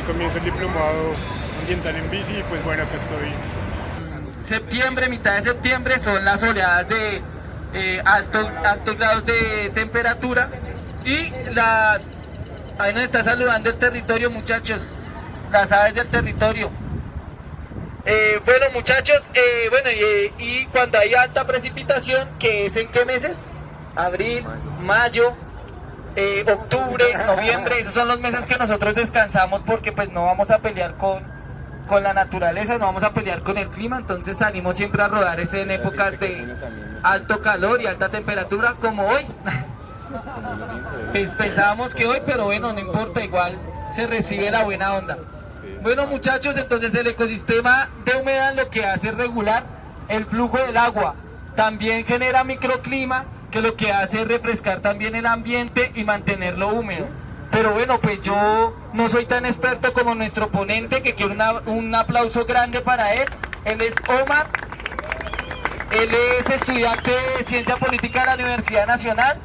hoy comienza el diplomado ambiental en bici y pues bueno, acá estoy. Septiembre, mitad de septiembre, son las oleadas de altos grados de temperatura y ahí nos está saludando el territorio, muchachos, las aves del territorio. Bueno, muchachos, y cuando hay alta precipitación, ¿que es en qué meses? Abril, mayo, octubre, noviembre, esos son los meses que nosotros descansamos porque pues no vamos a pelear con la naturaleza, no vamos a pelear con el clima, entonces salimos siempre a rodar en épocas de alto calor y alta temperatura como hoy. Pues pensábamos que hoy, pero bueno, no importa, igual se recibe la buena onda. Bueno, muchachos, entonces el ecosistema de humedad lo que hace es regular el flujo del agua, también genera microclima, que lo que hace es refrescar también el ambiente y mantenerlo húmedo. Pero bueno, pues yo no soy tan experto como nuestro ponente, que quiero un aplauso grande para él. Él es Omar, él es estudiante de Ciencia Política de la Universidad Nacional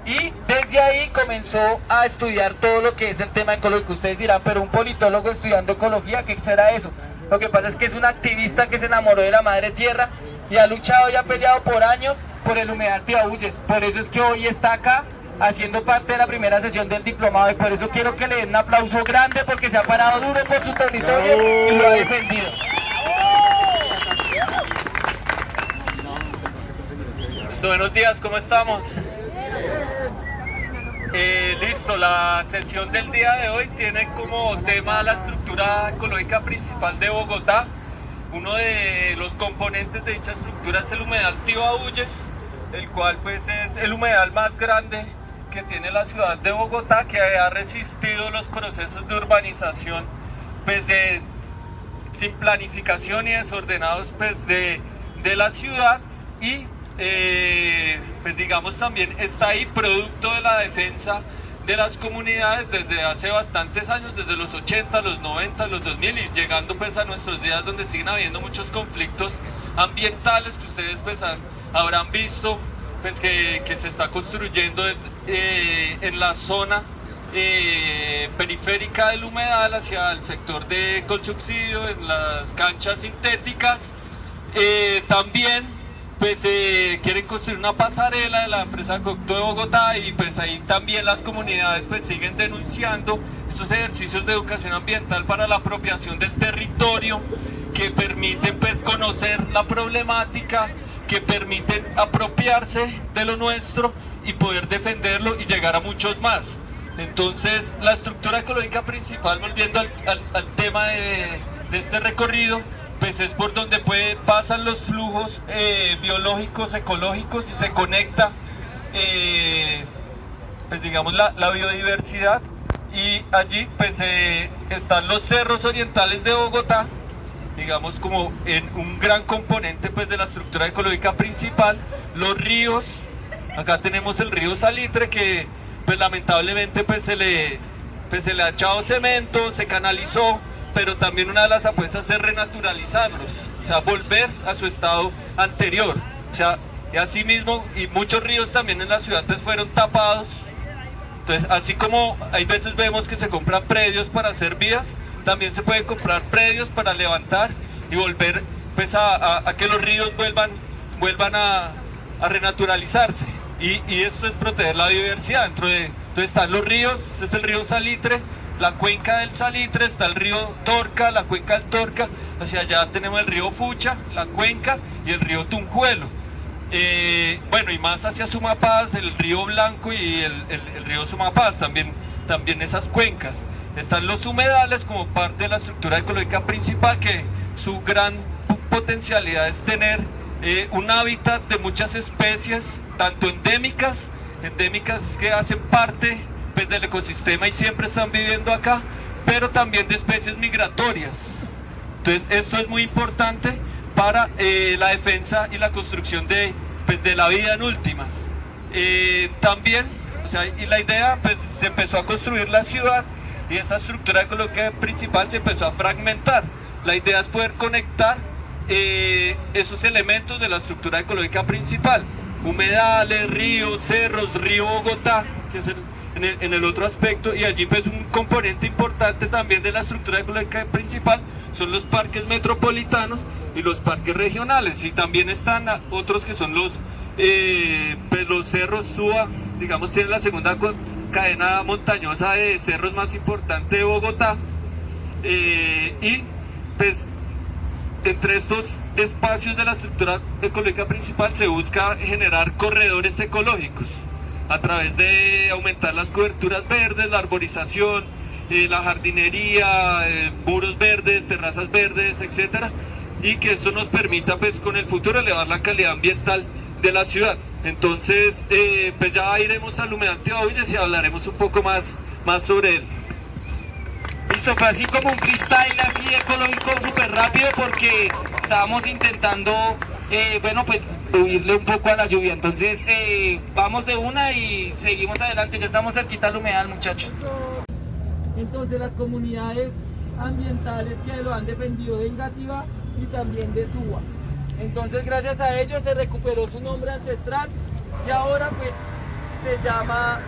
y desde ahí comenzó a estudiar todo lo que es el tema ecológico. Ustedes dirán, pero un politólogo estudiando ecología, ¿qué será eso? Lo que pasa es que es un activista que se enamoró de la madre tierra y ha luchado y ha peleado por años por el humedal Tibabullés. Por eso es que hoy está acá haciendo parte de la primera sesión del diplomado y por eso quiero que le den un aplauso grande porque se ha parado duro por su territorio y lo ha defendido. Buenos días, ¿cómo estamos? Listo, la sesión del día de hoy tiene como tema la estructura ecológica principal de Bogotá. Uno de los componentes de dicha estructura es el humedal Tibabullés, el cual pues es el humedal más grande que tiene la ciudad de Bogotá, que ha resistido los procesos de urbanización pues sin planificación y desordenados pues de la ciudad y pues digamos también está ahí producto de la defensa de las comunidades desde hace bastantes años, desde los 80, los 90, los 2000 y llegando pues a nuestros días donde siguen habiendo muchos conflictos ambientales que ustedes pues habrán visto pues que se está construyendo en la zona periférica del humedal hacia el sector de Colsubsidio, en las canchas sintéticas. También pues quieren construir una pasarela de la empresa Cocto de Bogotá y pues ahí también las comunidades pues siguen denunciando estos ejercicios de educación ambiental para la apropiación del territorio que permiten pues conocer la problemática, que permiten apropiarse de lo nuestro y poder defenderlo y llegar a muchos más. Entonces la estructura ecológica principal, volviendo al tema de este recorrido, pues es por donde pasan los flujos biológicos, ecológicos y se conecta pues digamos la biodiversidad y allí pues están los cerros orientales de Bogotá, digamos como en un gran componente pues de la estructura ecológica principal, los ríos, acá tenemos el río Salitre que pues lamentablemente pues se le ha echado cemento, se canalizó, pero también una de las apuestas es renaturalizarlos, o sea, volver a su estado anterior. O sea, y así mismo, y muchos ríos también en la ciudad pues fueron tapados. Entonces, así como hay veces vemos que se compran predios para hacer vías, también se pueden comprar predios para levantar y volver pues a que los ríos vuelvan a renaturalizarse. Y esto es proteger la biodiversidad. Entonces están los ríos, este es el río Salitre, la cuenca del Salitre, está el río Torca, la cuenca del Torca, hacia allá tenemos el río Fucha, la cuenca y el río Tunjuelo. Bueno, y más hacia Sumapaz, el río Blanco y el río Sumapaz, también esas cuencas. Están los humedales como parte de la estructura ecológica principal, que su gran potencialidad es tener un hábitat de muchas especies, tanto endémicas que hacen parte pues, del ecosistema y siempre están viviendo acá, pero también de especies migratorias. Entonces esto es muy importante para la defensa y la construcción de la vida en últimas. También, o sea, y la idea, pues se empezó a construir la ciudad y esa estructura ecológica principal se empezó a fragmentar. La idea es poder conectar esos elementos de la estructura ecológica principal, humedales, ríos, cerros, río Bogotá, que es en el otro aspecto, y allí pues un componente importante también de la estructura ecológica principal son los parques metropolitanos y los parques regionales, y también están otros que son pues los cerros Suba, digamos tiene la segunda cadena montañosa de cerros más importante de Bogotá, y pues entre estos espacios de la estructura ecológica principal se busca generar corredores ecológicos a través de aumentar las coberturas verdes, la arborización, la jardinería, muros verdes, terrazas verdes, etcétera, y que esto nos permita pues con el futuro elevar la calidad ambiental de la ciudad. Entonces pues ya iremos al humedal Tibabuyes y hablaremos un poco más sobre él. Listo, fue así como un freestyle así ecológico súper rápido porque estábamos intentando, bueno, pues huirle un poco a la lluvia. Entonces vamos de una y seguimos adelante, ya estamos cerquita al humedal, muchachos. Entonces las comunidades ambientales que lo han defendido de Engativá y también de Suba. Entonces gracias a ellos se recuperó su nombre ancestral, que ahora pues se llama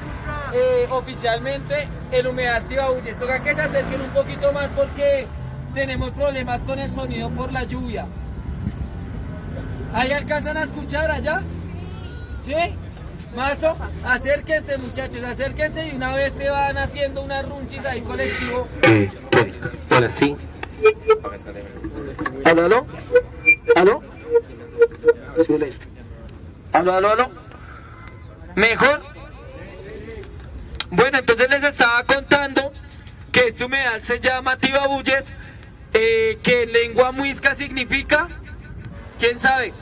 oficialmente el humedal Tibabuyes. Toca que se acerquen un poquito más porque tenemos problemas con el sonido por la lluvia. ¿Ahí alcanzan a escuchar allá? ¿Sí? Mazo, acérquense muchachos, acérquense y una vez se van haciendo una runchis ahí colectivo. Hola, sí. ¿Aló, aló? ¿Aló? Súbele esto. ¿Aló, aló, aló? ¿Mejor? Bueno, entonces les estaba contando que este humedal se llama Tibabuyes, que en lengua muisca significa, ¿quién sabe?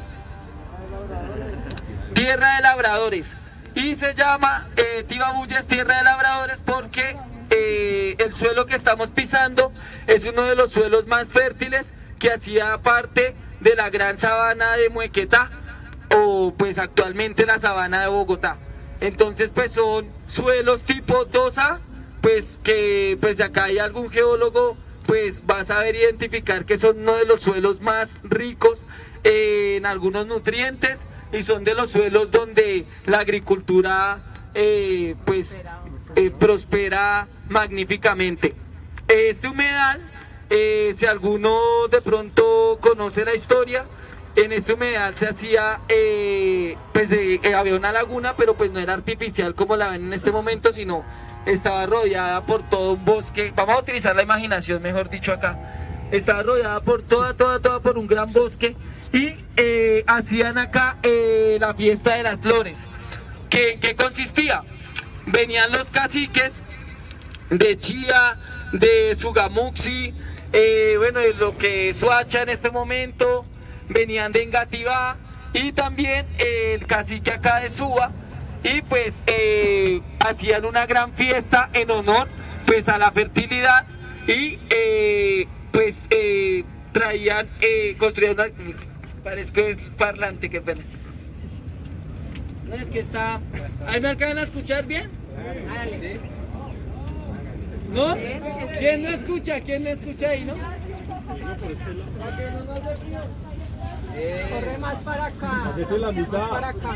Tierra de labradores. Y se llama Tibabuyes Tierra de Labradores porque el suelo que estamos pisando es uno de los suelos más fértiles que hacía parte de la gran sabana de Muequetá, o pues actualmente la sabana de Bogotá. Entonces pues son suelos tipo 2A, pues que pues acá hay algún geólogo pues va a saber identificar que son uno de los suelos más ricos en algunos nutrientes y son de los suelos donde la agricultura prospera magníficamente. Este humedal, si alguno de pronto conoce la historia, en este humedal se hacía, había una laguna, pero pues no era artificial como la ven en este momento, sino estaba rodeada por todo un bosque. Vamos a utilizar la imaginación, mejor dicho acá. Estaba rodeada por toda por un gran bosque y hacían acá la fiesta de las flores. ¿Qué consistía? Venían los caciques de Chía, de Sugamuxi, bueno, de lo que es Soacha en este momento, venían de Engativá y también el cacique acá de Suba, y pues hacían una gran fiesta en honor pues a la fertilidad y traían, construían una, parece que es parlante, qué pena. No, es que está, ¿ahí me alcanzan a escuchar bien? ¿Sí? ¿No? ¿Quién no escucha? ¿Quién no escucha ahí, no? Corre más para acá. Hacete la mitad. Más para acá.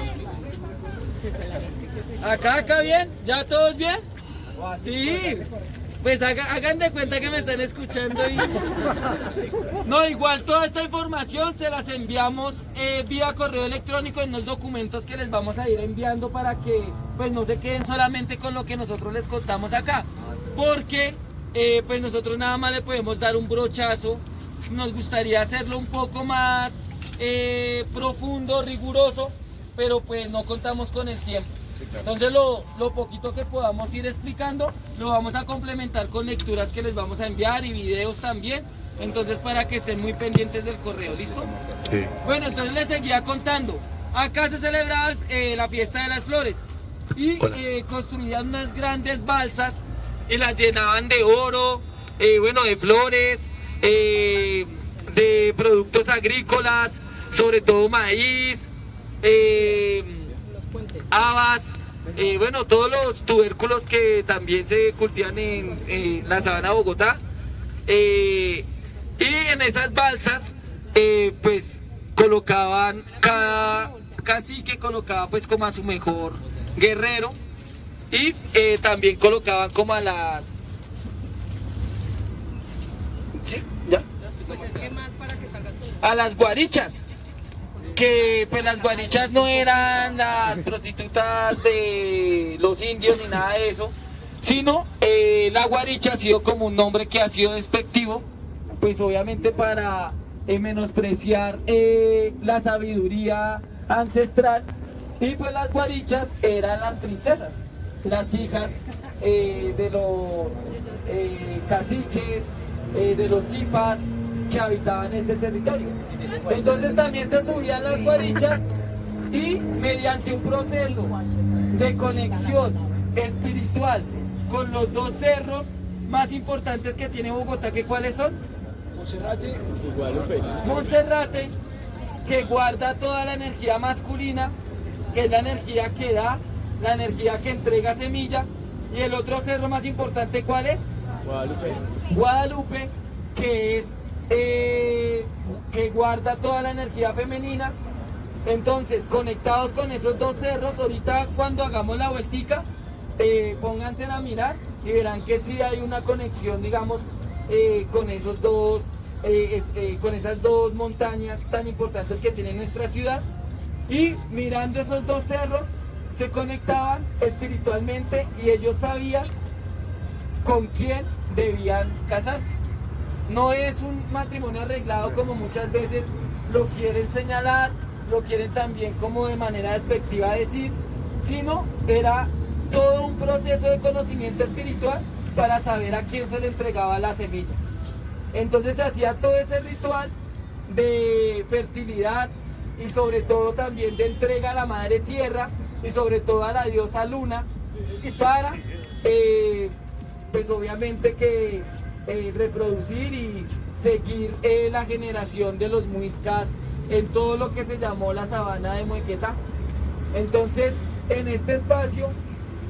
Acá bien, ¿ya todos bien? Sí, pues hagan de cuenta que me están escuchando y... No, igual toda esta información se las enviamos vía correo electrónico en los documentos que les vamos a ir enviando para que pues no se queden solamente con lo que nosotros les contamos acá, porque pues nosotros nada más le podemos dar un brochazo. Nos gustaría hacerlo un poco más profundo, riguroso, pero pues no contamos con el tiempo. Entonces lo poquito que podamos ir explicando lo vamos a complementar con lecturas que les vamos a enviar y videos también. Entonces para que estén muy pendientes del correo, ¿listo? Sí. Bueno, entonces les seguía contando. Acá se celebraba la fiesta de las flores y construían unas grandes balsas y las llenaban de oro, bueno, de flores, de productos agrícolas, sobre todo maíz, habas, bueno, todos los tubérculos que también se cultivan en la sabana de Bogotá, y en esas balsas pues colocaban, cada cacique colocaba pues como a su mejor guerrero, Y también colocaban como a las... ¿Sí? ¿Ya? Pues es que más para que salga todo. A las guarichas, que pues las guarichas no eran las prostitutas de los indios ni nada de eso, sino la guaricha ha sido como un nombre que ha sido despectivo, pues obviamente para menospreciar la sabiduría ancestral, y pues las guarichas eran las princesas, las hijas de los caciques, de los zipas que habitaban este territorio. Entonces también se subían las guarichas y mediante un proceso de conexión espiritual con los dos cerros más importantes que tiene Bogotá, ¿que cuáles son? Monserrate, que guarda toda la energía masculina, que es la energía que da, la energía que entrega semilla, y el otro cerro más importante, ¿cuál es? Guadalupe, que es que guarda toda la energía femenina. Entonces, conectados con esos dos cerros, ahorita cuando hagamos la vueltica, pónganse a mirar y verán que sí hay una conexión, digamos, con esos dos, con esas dos montañas tan importantes que tiene nuestra ciudad. Y mirando esos dos cerros, se conectaban espiritualmente y ellos sabían con quién debían casarse. No es un matrimonio arreglado como muchas veces lo quieren señalar, lo quieren también como de manera despectiva decir, sino era todo un proceso de conocimiento espiritual para saber a quién se le entregaba la semilla. Entonces se hacía todo ese ritual de fertilidad y sobre todo también de entrega a la madre tierra y sobre todo a la diosa luna, y para pues obviamente que reproducir y seguir la generación de los muiscas en todo lo que se llamó la sabana de Moqueta. Entonces, en este espacio,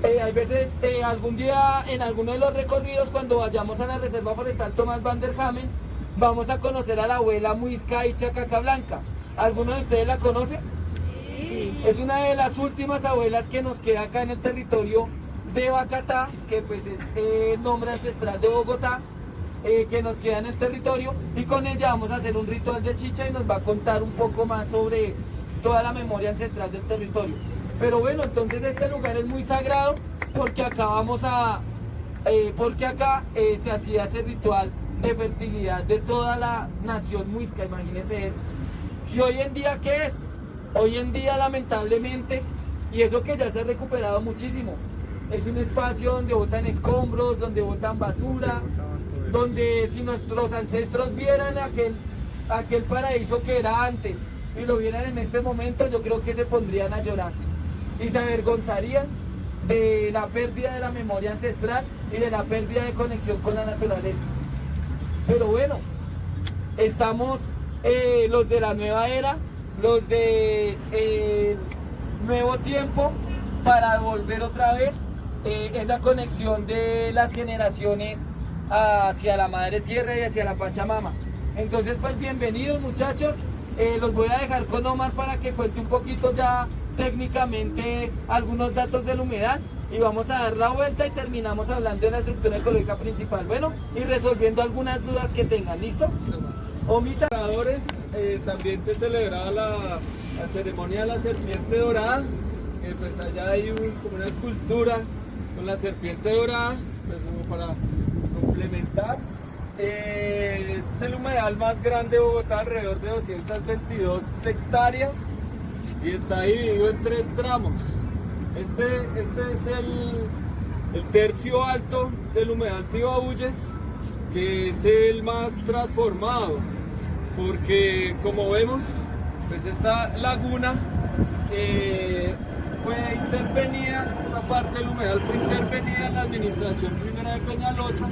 hay veces, algún día en alguno de los recorridos, cuando vayamos a la Reserva Forestal Tomás Van der Hamen, vamos a conocer a la abuela muisca Icha Caca Blanca. ¿Alguno de ustedes la conoce? Sí. Es una de las últimas abuelas que nos queda acá en el territorio de Bacatá, que pues es el nombre ancestral de Bogotá, que nos queda en el territorio, y con ella vamos a hacer un ritual de chicha y nos va a contar un poco más sobre toda la memoria ancestral del territorio. Pero bueno, entonces este lugar es muy sagrado porque acá se hacía ese ritual de fertilidad de toda la nación muisca, imagínense eso. ¿Y hoy en día qué es? Hoy en día lamentablemente, y eso que ya se ha recuperado muchísimo, es un espacio donde botan escombros, donde botan basura, donde si nuestros ancestros vieran aquel paraíso que era antes y lo vieran en este momento, yo creo que se pondrían a llorar y se avergonzarían de la pérdida de la memoria ancestral y de la pérdida de conexión con la naturaleza. Pero bueno, estamos los de la nueva era, los de nuevo tiempo, para volver otra vez esa conexión de las generaciones hacia la madre tierra y hacia la Pachamama. Entonces pues bienvenidos muchachos, los voy a dejar con Omar para que cuente un poquito ya técnicamente algunos datos del humedal y vamos a dar la vuelta y terminamos hablando de la estructura ecológica principal, bueno, y resolviendo algunas dudas que tengan. ¿Listo? Omita. También se celebraba la ceremonia de la serpiente dorada, que pues allá hay como una escultura con la serpiente dorada, pues como para complementar. Es el humedal más grande de Bogotá, alrededor de 222 hectáreas, y está dividido en 3 tramos. Este es el tercio alto del humedal Tibabuyes, que es el más transformado, porque como vemos, pues esta laguna fue intervenida, esta parte del humedal fue intervenida en la administración primera de Peñalosa,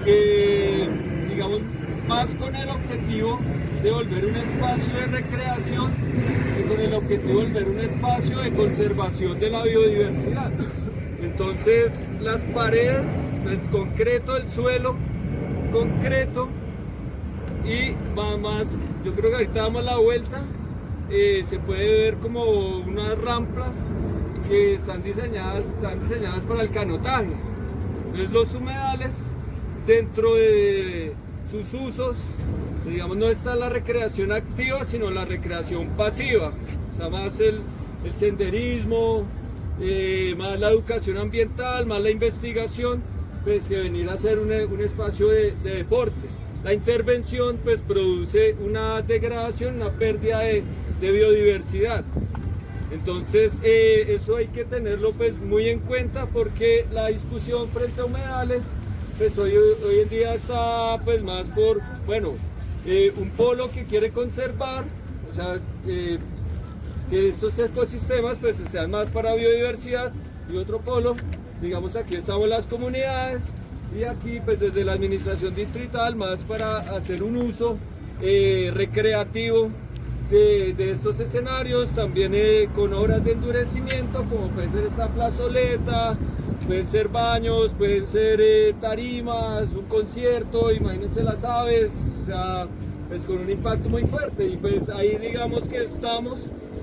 que digamos más con el objetivo de volver un espacio de recreación y con el objetivo de volver un espacio de conservación de la biodiversidad. Entonces las paredes, pues concreto, el suelo concreto, y más, yo creo que ahorita damos la vuelta, se puede ver como unas rampas que están diseñadas para el canotaje. Entonces los humedales, dentro de sus usos, digamos, no está la recreación activa, sino la recreación pasiva, o sea, más el senderismo, más la educación ambiental, más la investigación, pues que venir a ser un espacio de deporte. La intervención pues produce una degradación, una pérdida de biodiversidad. Entonces eso hay que tenerlo pues muy en cuenta, porque la discusión frente a humedales pues hoy en día está pues más por, bueno, un polo que quiere conservar, o sea, que estos ecosistemas pues sean más para biodiversidad, y otro polo, digamos, aquí estamos las comunidades, y aquí pues desde la administración distrital más para hacer un uso recreativo de estos escenarios, también con obras de endurecimiento, como puede ser esta plazoleta, pueden ser baños, pueden ser tarimas, un concierto, imagínense las aves, o sea, pues con un impacto muy fuerte, y pues ahí digamos que estamos,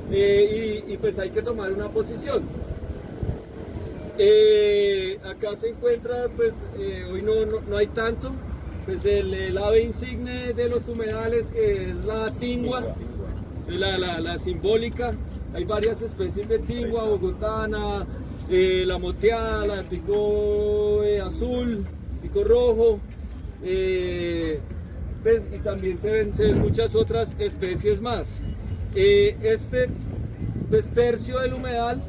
y pues hay que tomar una posición. Acá se encuentra, pues hoy no hay tanto, pues el ave insigne de los humedales, que es la tingua, la simbólica. Hay varias especies de tingua, bogotana, la moteada, la de pico azul, pico rojo, pues, y también se ven muchas otras especies más. Este pues, tercio del humedal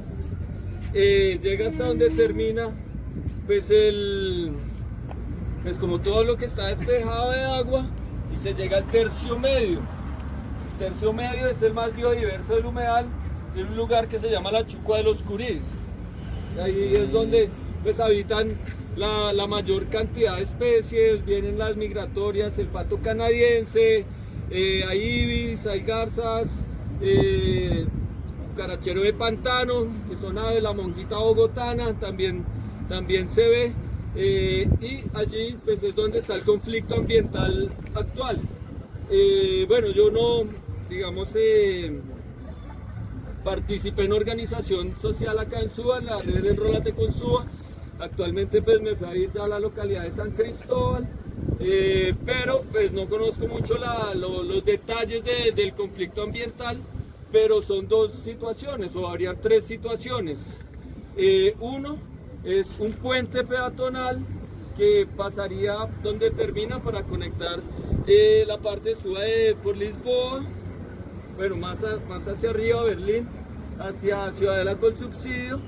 llega hasta donde termina, pues pues como todo lo que está despejado de agua, y se llega al tercio medio. El tercio medio es el más biodiverso del humedal, tiene un lugar que se llama la Chucua de los Curís. Ahí es donde pues habitan la mayor cantidad de especies, vienen las migratorias, el pato canadiense, hay ibis, hay garzas, carachero de pantano, que son aves, la monjita bogotana, también se ve, y allí pues es donde está el conflicto ambiental actual. Bueno, yo no, digamos, participé en organización social acá en Suba, en la red de Enrólate con Suba. Actualmente pues me fui a ir a la localidad de San Cristóbal, pero pues no conozco mucho los detalles del conflicto ambiental, pero son dos situaciones, o habrían tres situaciones. Uno es un puente peatonal que pasaría donde termina para conectar la parte de Suba por Lisboa, bueno, más hacia arriba, Berlín, hacia Ciudadela con subsidio,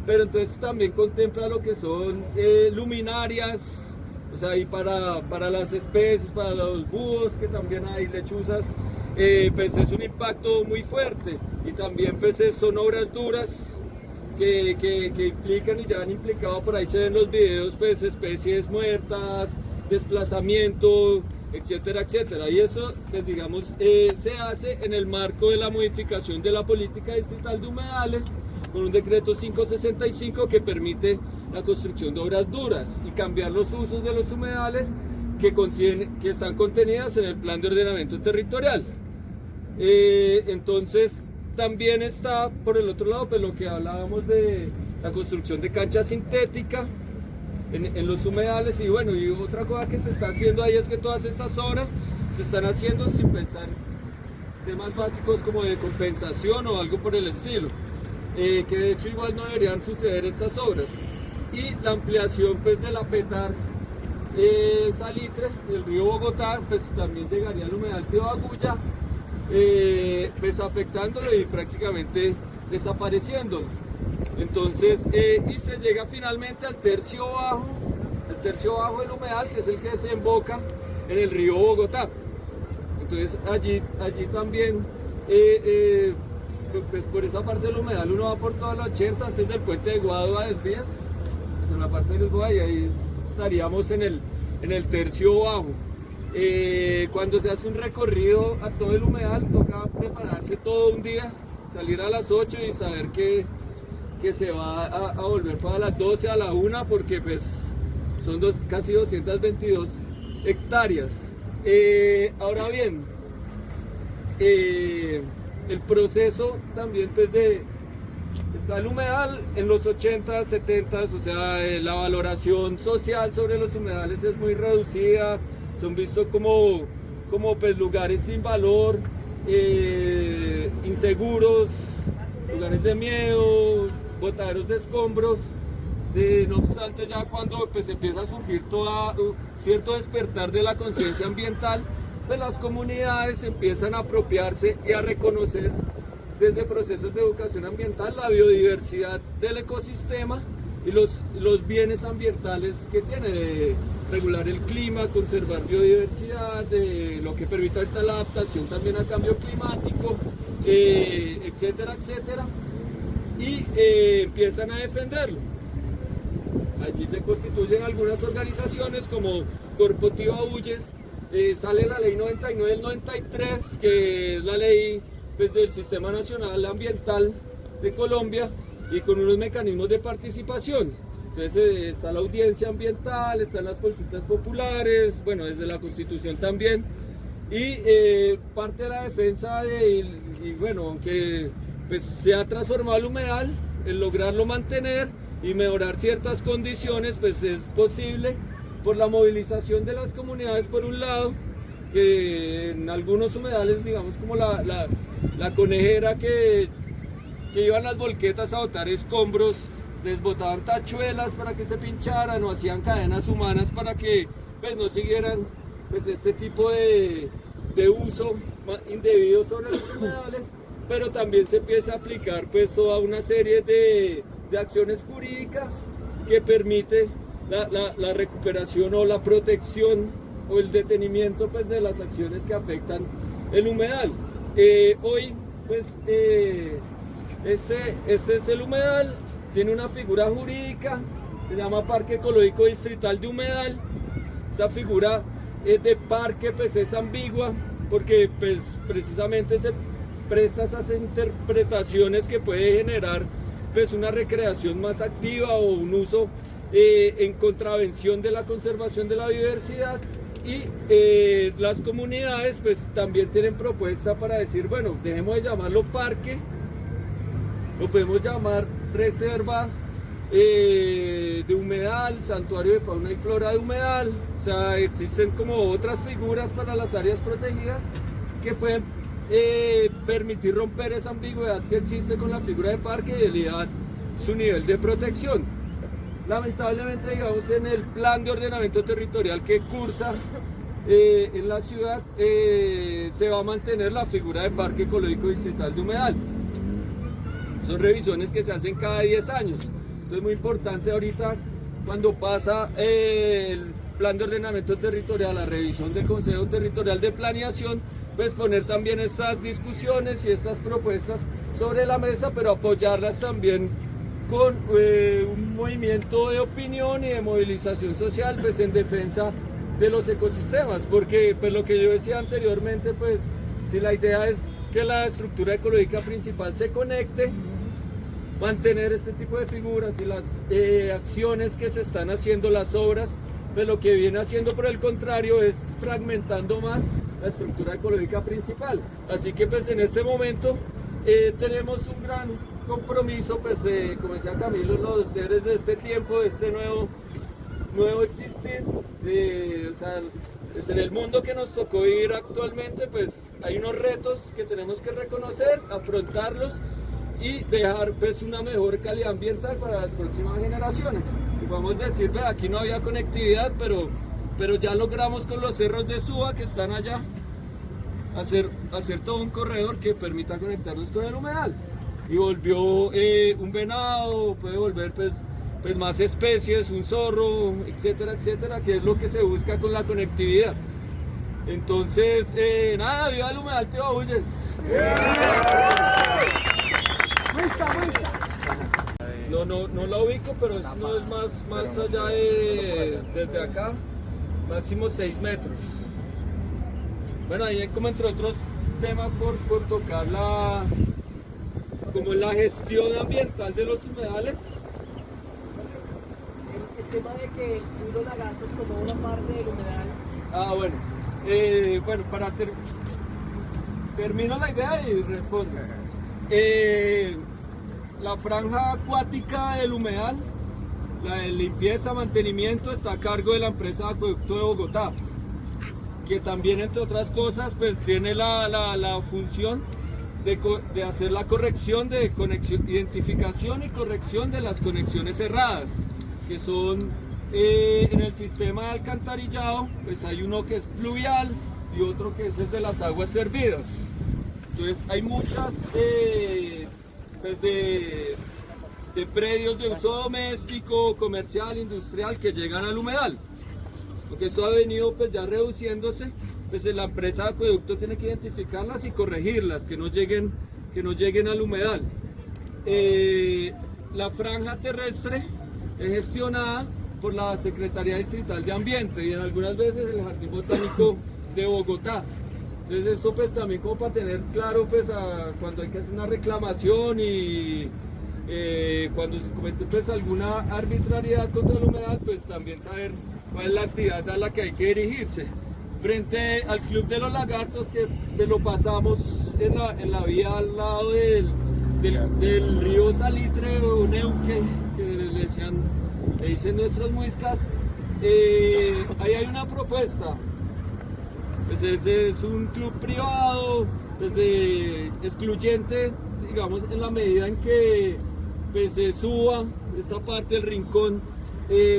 pero entonces también contempla lo que son luminarias, o sea, y para las especies, para los búhos, que también hay lechuzas, pues es un impacto muy fuerte, y también pues son obras duras que implican, y ya han implicado, por ahí se ven los videos, pues especies muertas, desplazamiento, etcétera, etcétera. Y eso, pues digamos, se hace en el marco de la modificación de la política distrital de humedales, con un decreto 565 que permite la construcción de obras duras y cambiar los usos de los humedales que están contenidas en el plan de ordenamiento territorial. Entonces también está por el otro lado pues lo que hablábamos de la construcción de cancha sintética en los humedales, y bueno, y otra cosa que se está haciendo ahí es que todas estas obras se están haciendo sin pensar temas básicos como de compensación o algo por el estilo, que de hecho igual no deberían suceder estas obras. Y la ampliación pues de la Petar Salitre del río Bogotá, pues también llegaría al humedal de Agulla, pues afectándolo y prácticamente desapareciéndolo. Entonces, y se llega finalmente al tercio bajo del humedal, que es el que desemboca en el río Bogotá. Entonces allí también, pues por esa parte del humedal uno va por toda la 80 antes del puente de Guado a desvías, pues en la parte de Lisboa, y ahí estaríamos en el tercio bajo. Cuando se hace un recorrido a todo el humedal toca prepararse todo un día, salir a las 8 y saber que se va a volver para las 12 a la 1, porque pues son casi 222 hectáreas. Ahora bien, el proceso también pues de está el humedal en los 80, 70, o sea, la valoración social sobre los humedales es muy reducida, son vistos como pues, lugares sin valor, inseguros, lugares de miedo, botaderos de escombros. No obstante, ya cuando pues, empieza a surgir cierto despertar de la conciencia ambiental, pues las comunidades empiezan a apropiarse y a reconocer desde procesos de educación ambiental la biodiversidad del ecosistema y los bienes ambientales que tiene, de regular el clima, conservar biodiversidad, de lo que permite ahorita la adaptación también al cambio climático, etcétera, etcétera, y empiezan a defenderlo. Allí se constituyen algunas organizaciones como Corpotiva Huyes, sale la ley 99 del 93, que es la ley pues, del Sistema Nacional Ambiental de Colombia, y con unos mecanismos de participación. Entonces está la audiencia ambiental, están las consultas populares, bueno, desde la Constitución también, y parte de la defensa y bueno, aunque pues, se ha transformado el humedal, el lograrlo mantener y mejorar ciertas condiciones, pues es posible por la movilización de las comunidades por un lado, que en algunos humedales, digamos como la conejera que iban las volquetas a botar escombros, les botaban tachuelas para que se pincharan o hacían cadenas humanas para que pues, no siguieran pues, este tipo de uso indebido sobre los humedales, pero también se empieza a aplicar pues, toda una serie de acciones jurídicas que permite la recuperación o la protección o el detenimiento pues, de las acciones que afectan el humedal. Hoy pues este es el humedal, tiene una figura jurídica, se llama Parque Ecológico Distrital de Humedal. Esa figura de parque pues es ambigua porque pues precisamente se presta esas interpretaciones que puede generar pues una recreación más activa o un uso en contravención de la conservación de la biodiversidad, y las comunidades pues también tienen propuesta para decir, bueno, dejemos de llamarlo parque, lo podemos llamar reserva de humedal, santuario de fauna y flora de humedal. O sea, existen como otras figuras para las áreas protegidas que pueden permitir romper esa ambigüedad que existe con la figura de parque y elevar su nivel de protección. Lamentablemente, digamos, en el plan de ordenamiento territorial que cursa en la ciudad, se va a mantener la figura de Parque Ecológico Distrital de Humedal. Son revisiones que se hacen cada 10 años. Entonces es muy importante ahorita, cuando pasa el plan de ordenamiento territorial, la revisión del Consejo Territorial de Planeación, pues poner también estas discusiones y estas propuestas sobre la mesa, pero apoyarlas también con un movimiento de opinión y de movilización social pues en defensa de los ecosistemas, porque pues lo que yo decía anteriormente, pues si la idea es que la estructura ecológica principal se conecte, mantener este tipo de figuras y las acciones que se están haciendo, las obras, pues lo que viene haciendo por el contrario es fragmentando más la estructura ecológica principal. Así que pues en este momento tenemos un gran compromiso, pues como decía Camilo, los seres de este tiempo, de este nuevo existir, o sea, pues en el mundo que nos tocó vivir actualmente, pues hay unos retos que tenemos que reconocer, afrontarlos y dejar pues una mejor calidad ambiental para las próximas generaciones. Y podemos decir, ve, aquí no había conectividad, pero ya logramos con los cerros de Suba que están allá hacer todo un corredor que permita conectarnos con el humedal. Y volvió un venado, puede volver pues más especies, un zorro, etcétera, etcétera, que es lo que se busca con la conectividad. Entonces, nada, viva el humedal, Tío Huyes. No la ubico, pero no es más allá desde acá, máximo 6 metros. Bueno, ahí hay como entre otros temas por tocar como la gestión ambiental de los humedales. El tema de que unos lagartos como una parte del humedal. Ah, bueno. Bueno, termino la idea y respondo. la franja acuática del humedal, la de limpieza, mantenimiento, está a cargo de la empresa Acueducto de Bogotá, que también, entre otras cosas, pues tiene la función de hacer la corrección de identificación y corrección de las conexiones cerradas, que son en el sistema de alcantarillado, pues hay uno que es pluvial y otro que es el de las aguas servidas. Entonces hay muchas pues de predios de uso doméstico, comercial, industrial que llegan al humedal. Porque esto ha venido pues ya reduciéndose, pues la empresa de acueducto tiene que identificarlas y corregirlas, que no lleguen al humedal. La franja terrestre es gestionada por la Secretaría Distrital de Ambiente y en algunas veces el Jardín Botánico de Bogotá. Entonces esto pues también como para tener claro pues cuando hay que hacer una reclamación y cuando se comete pues alguna arbitrariedad contra la humedad, pues también saber cuál es la actividad a la que hay que dirigirse. Frente al Club de los Lagartos, que lo pasamos en la vía al lado del río Salitre o Neuque, que le dicen nuestros muiscas, ahí hay una propuesta. Pues es un club privado, excluyente, digamos, en la medida en que pues, se suba esta parte del rincón,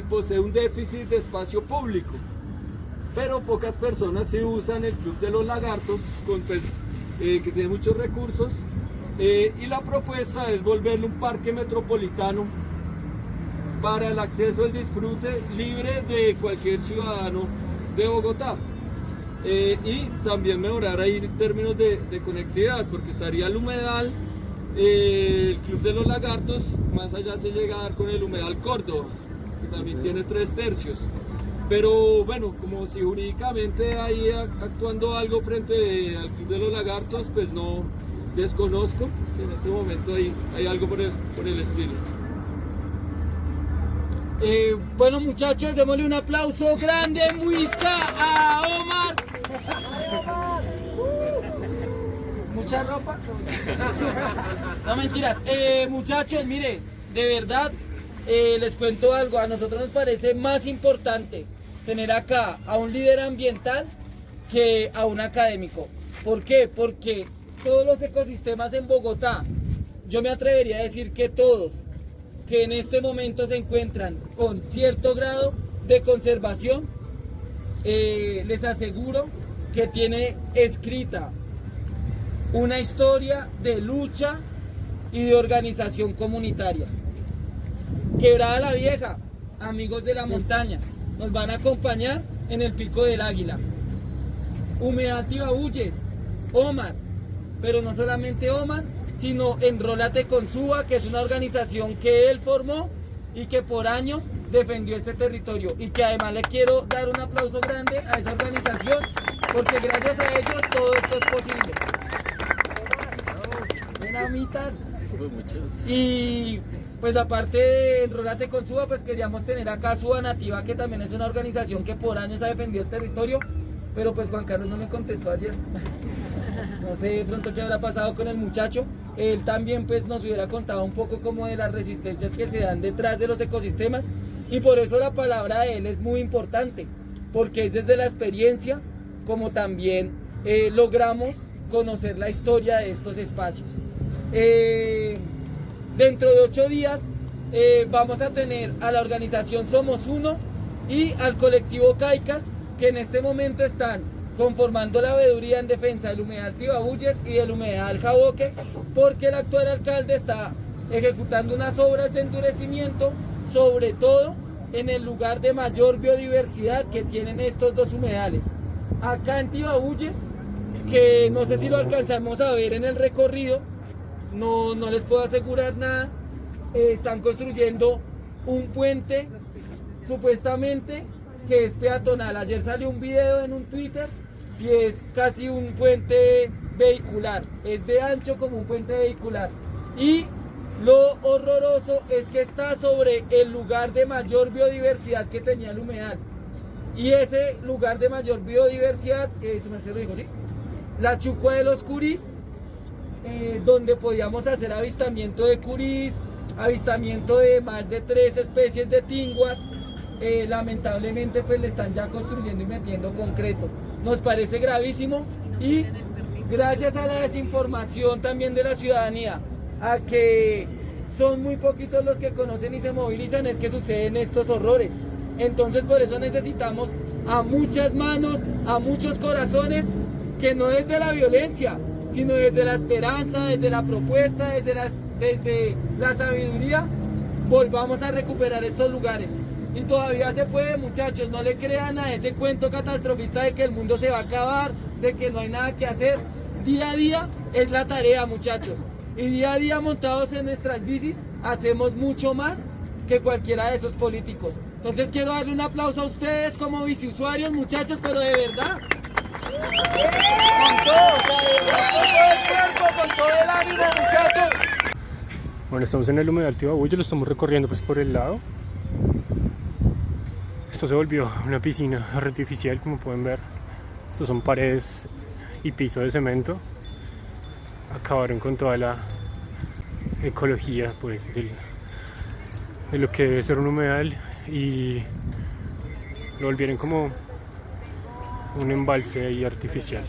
posee un déficit de espacio público, pero pocas personas sí usan el Club de los Lagartos, que tiene muchos recursos, y la propuesta es volverlo un parque metropolitano para el acceso al disfrute libre de cualquier ciudadano de Bogotá. Y también mejorar ahí en términos de conectividad, porque estaría el humedal, el Club de los Lagartos, más allá se llega a dar con el humedal Córdoba, que también tiene 3/3. Pero bueno, como si jurídicamente ahí actuando algo frente al Club de los Lagartos, pues no desconozco si en este momento hay algo por el estilo. Bueno muchachos, démosle un aplauso grande en Muisca a Omar. ¿Mucha ropa? No mentiras. Muchachos, mire, de verdad les cuento algo. A nosotros nos parece más importante tener acá a un líder ambiental que a un académico. ¿Por qué? Porque todos los ecosistemas en Bogotá, yo me atrevería a decir que todos, que en este momento se encuentran con cierto grado de conservación, les aseguro que tiene escrita una historia de lucha y de organización comunitaria. Quebrada la Vieja, amigos de la montaña, nos van a acompañar en el Pico del Águila. Humedal Tibabuyes, Omar, pero no solamente Omar, sino Enrólate con Suba, que es una organización que él formó y que por años defendió este territorio, y que además le quiero dar un aplauso grande a esa organización, porque gracias a ellos todo esto es posible. Y pues aparte de Enrólate con Suba, pues queríamos tener acá a Suba Nativa, que también es una organización que por años ha defendido el territorio, pero pues Juan Carlos no me contestó ayer. No sé de pronto qué habrá pasado con el muchacho. Él también pues nos hubiera contado un poco como de las resistencias que se dan detrás de los ecosistemas, y por eso la palabra de él es muy importante, porque es desde la experiencia como también logramos conocer la historia de estos espacios. Dentro de 8 días vamos a tener a la organización Somos Uno y al colectivo Caicas, que en este momento están conformando la veeduría en defensa del humedal Tibabuyes y del humedal Jaboque, porque el actual alcalde está ejecutando unas obras de endurecimiento, sobre todo en el lugar de mayor biodiversidad que tienen estos dos humedales. Acá en Tibabuyes, que no sé si lo alcanzamos a ver en el recorrido, no les puedo asegurar nada, están construyendo un puente supuestamente que es peatonal. Ayer salió un video en un Twitter y es casi un puente vehicular, es de ancho como un puente vehicular, y lo horroroso es que está sobre el lugar de mayor biodiversidad que tenía el humedal, y ese lugar de mayor biodiversidad, su merced lo dijo, ¿sí? La Chucua de los Curis, donde podíamos hacer avistamiento de curís, avistamiento de más de 3 especies de tinguas. Lamentablemente pues le están ya construyendo y metiendo concreto. Nos parece gravísimo y gracias a la desinformación también de la ciudadanía, a que son muy poquitos los que conocen y se movilizan, es que suceden estos horrores. Entonces por eso necesitamos a muchas manos, a muchos corazones, que no desde la violencia, sino desde la esperanza, desde la propuesta, desde la sabiduría, volvamos a recuperar estos lugares. Y todavía se puede, muchachos, no le crean a ese cuento catastrofista de que el mundo se va a acabar, de que no hay nada que hacer. Día a día es la tarea, muchachos. Y día a día montados en nuestras bicis hacemos mucho más que cualquiera de esos políticos. Entonces quiero darle un aplauso a ustedes como biciusuarios, muchachos, pero de verdad. Con todo, o sea, de verdad, con todo el cuerpo, con todo el ánimo, muchachos. Bueno, estamos en el humedal Tibabullo, lo estamos recorriendo pues por el lado. Esto se volvió una piscina artificial, como pueden ver. Estos son paredes y piso de cemento. Acabaron con toda la ecología pues de lo que debe ser un humedal y lo volvieron como un embalse ahí artificial.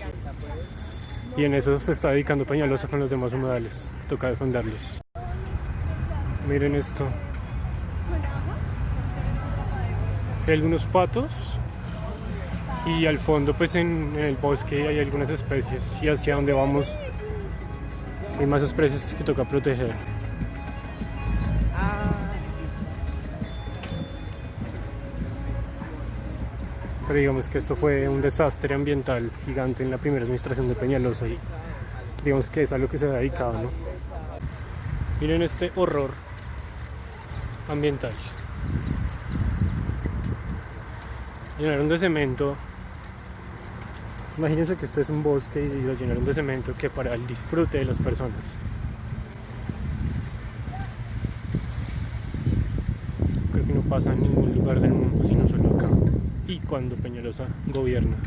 Y en eso se está dedicando Peñalosa con los demás humedales. Toca defenderlos. Miren esto. Hay algunos patos y al fondo pues en el bosque hay algunas especies y hacia donde vamos hay más especies que toca proteger. Pero digamos que esto fue un desastre ambiental gigante en la primera administración de Peñalosa y digamos que es a lo que se ha dedicado, ¿no? Miren este horror ambiental. Llenaron de cemento. Imagínense que esto es un bosque y lo llenaron de cemento que para el disfrute de las personas. Creo que no pasa en ningún lugar del mundo sino solo acá. Y cuando Peñalosa gobierna.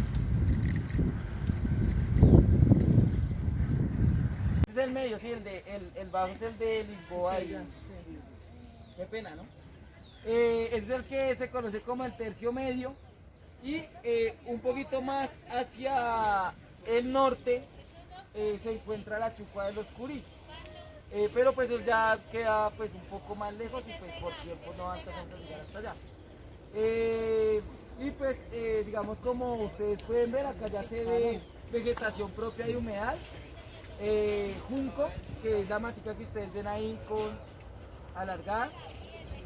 Este es el medio, sí, el bajo es el de Lisboa. Sí, qué pena, ¿no? Es el que se conoce como el tercio medio. Y un poquito más hacia el norte se encuentra la Chucua de los Curís. Pero pues ya queda pues un poco más lejos y pues por tiempo no alcanzamos a llegar hasta allá. Y pues digamos como ustedes pueden ver, acá ya se ve vegetación propia y humedal. Junco, que es la matica que ustedes ven ahí con alargada.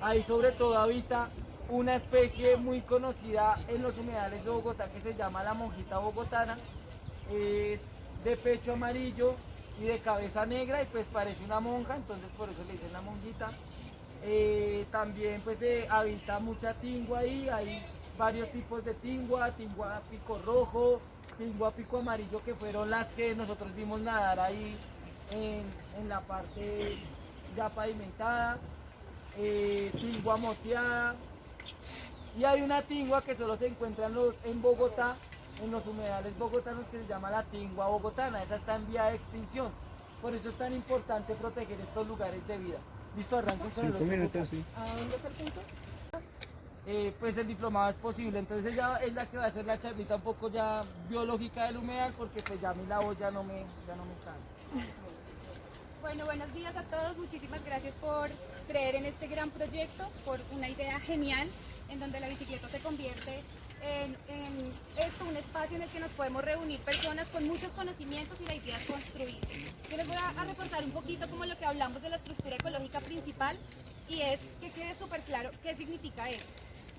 Ahí sobre todo habita una especie muy conocida en los humedales de Bogotá que se llama la monjita bogotana. Es de pecho amarillo y de cabeza negra y pues parece una monja, entonces por eso le dicen la monjita. También pues habita mucha tingua ahí, hay varios tipos de tingua pico rojo, tingua pico amarillo, que fueron las que nosotros vimos nadar ahí en la parte ya pavimentada, tingua moteada. Y hay una tingua que solo se encuentra en Bogotá, en los humedales bogotanos, que se llama la tingua bogotana. Esa está en vía de extinción. Por eso es tan importante proteger estos lugares de vida. Listo, arranquen con el otro. 5 minutos, sí. ¿A dónde está el punto? Pues el diplomado es posible. Entonces ella es la que va a hacer la charlita un poco ya biológica del humedal, porque pues ya mi la voz ya no me sale. Bueno, buenos días a todos, muchísimas gracias por creer en este gran proyecto, por una idea genial en donde la bicicleta se convierte en un espacio en el que nos podemos reunir personas con muchos conocimientos y la idea es construir. Yo les voy a reportar un poquito como lo que hablamos de la estructura ecológica principal y es que quede súper claro qué significa eso,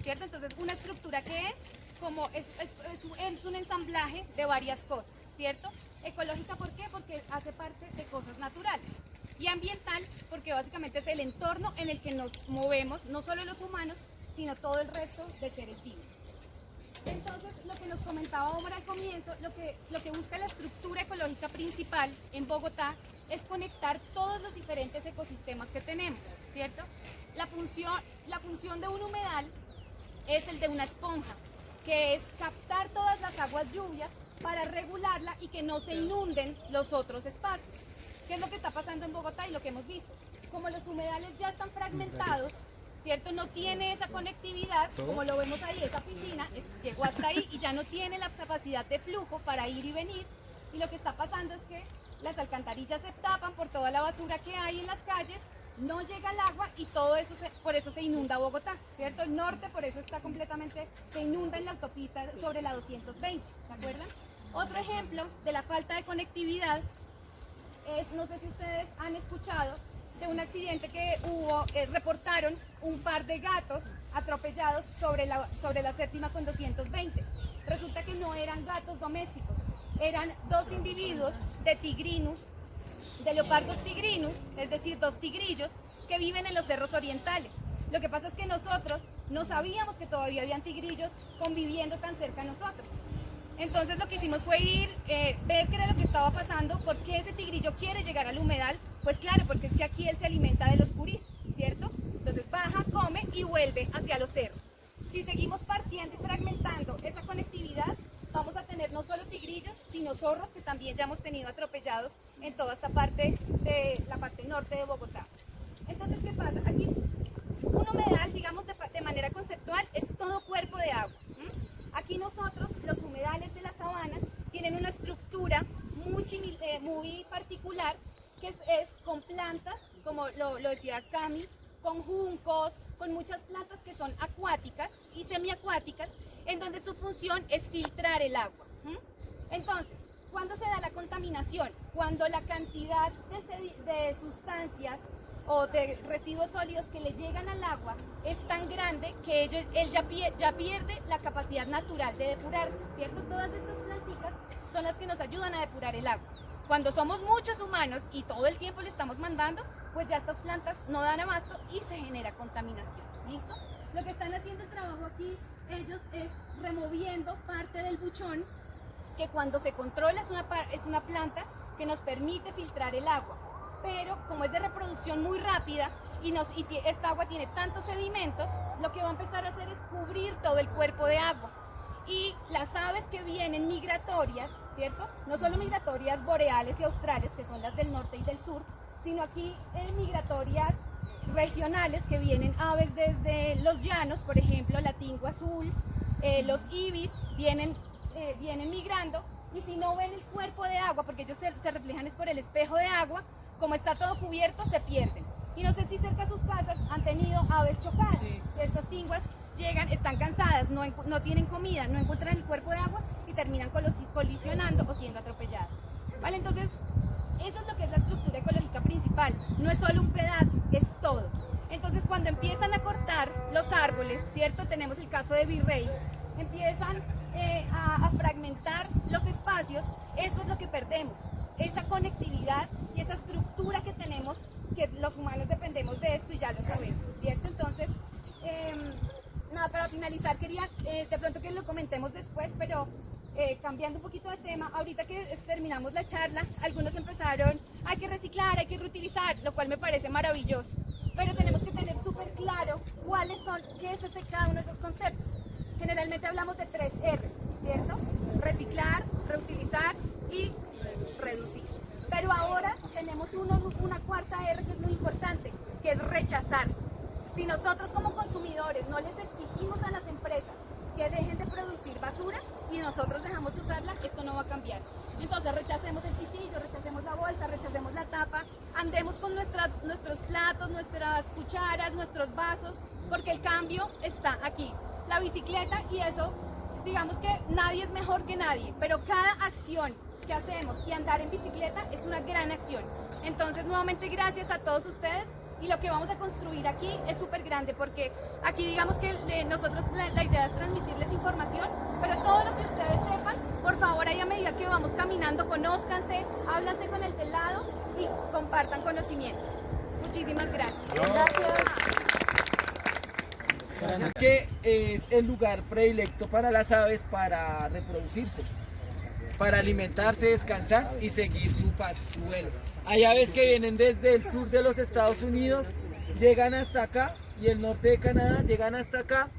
¿cierto? Entonces, una estructura que es un ensamblaje de varias cosas, ¿cierto? Ecológica, ¿por qué? Porque hace parte de cosas naturales. Y ambiental, porque básicamente es el entorno en el que nos movemos, no solo los humanos, sino todo el resto de seres vivos. Entonces, lo que nos comentaba Omar al comienzo, lo que busca la estructura ecológica principal en Bogotá es conectar todos los diferentes ecosistemas que tenemos, ¿cierto? La función de un humedal es el de una esponja, que es captar todas las aguas lluvias para regularla y que no se inunden los otros espacios. ¿Qué es lo que está pasando en Bogotá y lo que hemos visto? Como los humedales ya están fragmentados, ¿cierto? No tiene esa conectividad, como lo vemos ahí, esa piscina llegó hasta ahí y ya no tiene la capacidad de flujo para ir y venir. Y lo que está pasando es que las alcantarillas se tapan por toda la basura que hay en las calles, no llega el agua y todo eso, por eso se inunda Bogotá, ¿cierto? El norte por eso está completamente, se inunda en la autopista sobre la 220, ¿se acuerdan? Otro ejemplo de la falta de conectividad es, no sé si ustedes han escuchado, de un accidente que hubo, reportaron un par de gatos atropellados sobre la séptima con 220. Resulta que no eran gatos domésticos, eran dos individuos de tigrinus, de leopardos tigrinus, es decir, dos tigrillos que viven en los cerros orientales. Lo que pasa es que nosotros no sabíamos que todavía habían tigrillos conviviendo tan cerca a nosotros. Entonces lo que hicimos fue ir, ver qué era lo que estaba pasando, por qué ese tigrillo quiere llegar al humedal. Pues claro, porque es que aquí él se alimenta de los purís, ¿cierto? Entonces baja, come y vuelve hacia los cerros. Si seguimos partiendo y fragmentando esa conectividad, vamos a tener no solo tigrillos, sino zorros que también ya hemos tenido atropellados en toda esta parte de la parte norte de Bogotá. Entonces, ¿qué pasa? Aquí un humedal, digamos de manera conceptual, es todo cuerpo de agua. Aquí nosotros, los humedales de la sabana, tienen una estructura muy particular, que es con plantas, como lo decía Cami, con juncos, con muchas plantas que son acuáticas y semiacuáticas, en donde su función es filtrar el agua. Entonces, ¿cuándo se da la contaminación? Cuando la cantidad de sustancias o de residuos sólidos que le llegan al agua es tan grande que él ya pierde la capacidad natural de depurarse, ¿cierto? Todas estas plantitas son las que nos ayudan a depurar el agua. Cuando somos muchos humanos y todo el tiempo le estamos mandando, pues ya estas plantas no dan abasto y se genera contaminación, ¿listo? Lo que están haciendo el trabajo aquí ellos es removiendo parte del buchón, que cuando se controla es una planta que nos permite filtrar el agua. Pero como es de reproducción muy rápida y esta agua tiene tantos sedimentos, lo que va a empezar a hacer es cubrir todo el cuerpo de agua. Y las aves que vienen migratorias, ¿cierto? No solo migratorias boreales y australes, que son las del norte y del sur, sino aquí migratorias regionales, que vienen aves desde los llanos, por ejemplo, la tingua azul, los ibis, vienen migrando, y si no ven el cuerpo de agua, porque ellos se reflejan es por el espejo de agua, como está todo cubierto, se pierden. Y no sé si cerca de sus casas han tenido aves chocadas. Sí. Estas tinguas llegan, están cansadas, no tienen comida, no encuentran el cuerpo de agua y terminan colisionando o siendo atropelladas. ¿Vale? Entonces, eso es lo que es la estructura ecológica principal. No es solo un pedazo, es todo. Entonces, cuando empiezan a cortar los árboles, ¿cierto? Tenemos el caso de Virrey, empiezan a fragmentar los espacios, eso es lo que perdemos. Esa conectividad y esa estructura que tenemos, que los humanos dependemos de esto y ya lo sabemos, ¿cierto? Entonces, nada, para finalizar, quería de pronto que lo comentemos después, pero cambiando un poquito de tema, ahorita que terminamos la charla, algunos empezaron, hay que reciclar, hay que reutilizar, lo cual me parece maravilloso, pero tenemos que tener súper claro qué es cada uno de esos conceptos. Generalmente hablamos de 3 R's, ¿cierto? Reciclar, reutilizar y reducir. Pero ahora tenemos una cuarta R que es muy importante, que es rechazar. Si nosotros como consumidores no les exigimos a las empresas que dejen de producir basura y nosotros dejamos de usarla, esto no va a cambiar. Entonces rechacemos el pitillo, rechacemos la bolsa, rechacemos la tapa, andemos con nuestros platos, nuestras cucharas, nuestros vasos, porque el cambio está aquí. La bicicleta, y eso, digamos que nadie es mejor que nadie, pero cada acción que hacemos y andar en bicicleta es una gran acción. Entonces, nuevamente, gracias a todos ustedes, y lo que vamos a construir aquí es súper grande, porque aquí digamos que nosotros la idea es transmitirles información, pero todo lo que ustedes sepan, por favor, ahí a medida que vamos caminando, conózcanse, háblanse con el del lado y compartan conocimiento. Muchísimas gracias. Que es el lugar predilecto para las aves para reproducirse, para alimentarse, descansar y seguir su paso, su vuelo. Hay aves que vienen desde el sur de los Estados Unidos, llegan hasta acá, y el norte de Canadá, llegan hasta acá,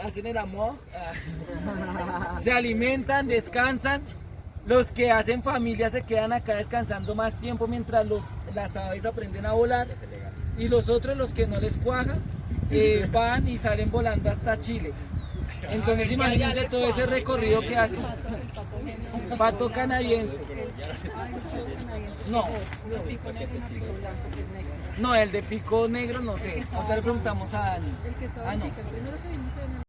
hacen el amor, se alimentan, descansan Los que hacen familia se quedan acá descansando más tiempo mientras las aves aprenden a volar. Y los otros, los que no les cuaja, van y salen volando hasta Chile. Entonces imagínense todo ese recorrido que hacen. Pato canadiense. No. No, el de pico negro no sé. Ahorita le preguntamos a Dani. Ah, no.